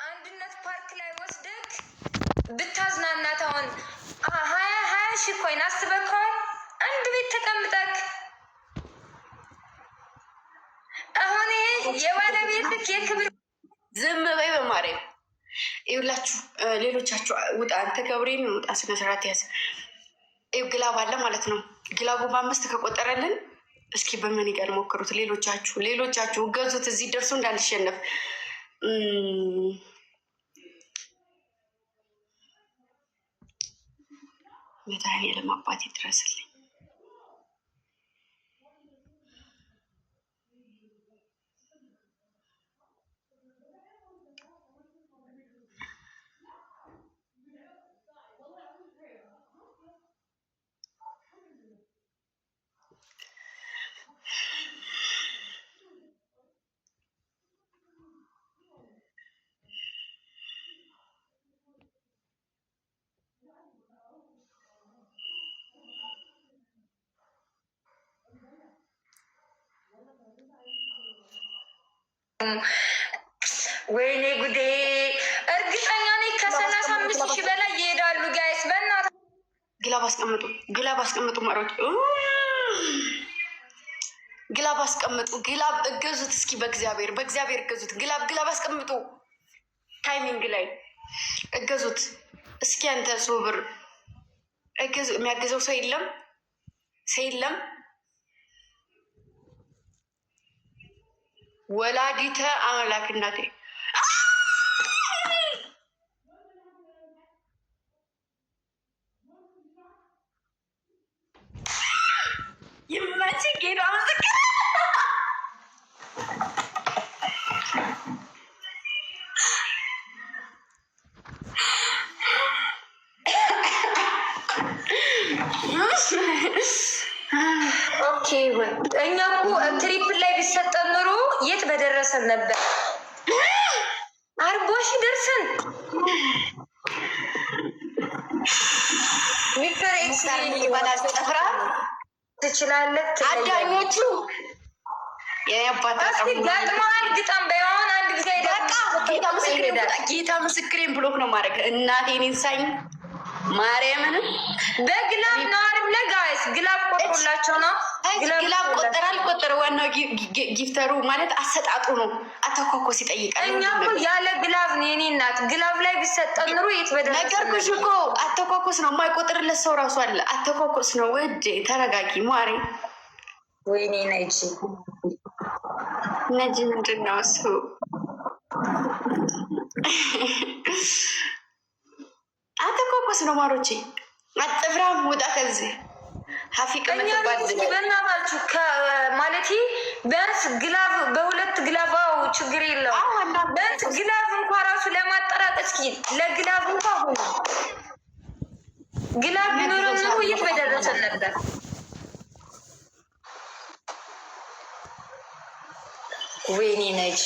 አንድነት ፓርክ ላይ ወስደክ ብታዝናናት አሁን 20 ሺህ ኮይን አስበከዋል። አንድ ቤት ተቀምጠክ አሁን የባለቤትክ የክብር ዝም በይ በማርያም ይውላችሁ። ሌሎቻችሁ ውጣ፣ አንተ ገብሬን ውጣ፣ ስነ ስርዓት ያዝ። ይው ግላብ አለ ማለት ነው። ግላቡ በ5 ከቆጠረልን እስኪ በምን ይጋር ሞክሩት። ሌሎቻችሁ ገዙት፣ እዚህ ደርሶ እንዳንሸነፍ። መድኃኒዓለም አባቴ ድረስልኝ። ወይኔ ጉዴ! እርግጠኛ ነኝ ከ35,000 በላይ ይሄዳሉ። ጋይስ በእናትህ ግላብ አስቀምጡ፣ ማሮች ግላብ አስቀምጡ። ግላብ እገዙት እስኪ፣ በእግዚአብሔር እገዙት። ግላብ አስቀምጡ። ታይሚንግ ላይ እገዙት እስኪ። አንተ ሶብር እገዙ። የሚያገዘው ሰው የለም። ወላዲተ አምላክ እናቴ ይመች ጌታ ምስክር። ኦኬ እኛ እኮ ትሪፕል ላይ ቢሰጠን ኑሮ የት በደረሰን ነበር። 40,000 ደርሰን ሚስተር ኤክስ ይባላል። ጥፍራ ትችላለህ። አዳኞቹ የአባታችሁ ጋጥማል። ግጣም በያውን አንድ ጊዜ ጌታ ምስክሬን ብሎክ ነው ማድረግ። እናቴን ኢንሳኝ ማርያምን በግላብ ነው አይደል ጋይስ? ግላብ ቆጥሮላቸው ነው። ግላብ ቆጠረ። ዋናው ጊፍተሩ ማለት አሰጣጡ ነው። አተኳኮስ ይጠይቃል። እኛ እኮ ያለ ግላብ ነው የኔ እናት። ግላብ ላይ ቢሰጠን ኑሮ የት በደረሰ። ነገርኩሽ እኮ አተኳኮስ ነው። የማይቆጥርለት ሰው ራሱ አለ። አተኳኮስ ነው። ውዴ ተረጋጊ ማሬ። ወይኔ ነጂ ምንድን ነው እሱ? አተኳኮስ ነው ማሮቼ። አጥፍራም ውጣ ከዚህ ሀፊቅ በእናታችሁ ማለት ቢያንስ ግላብ በሁለት ግላባው ችግር የለው። ቢያንስ ግላብ እንኳ ራሱ ለማጠራቅ እስኪ ለግላብ እንኳ ሆኖ ግላብ ቢኖረን ኑሮ የት በደረሰን ነበር። ወይኔ ነች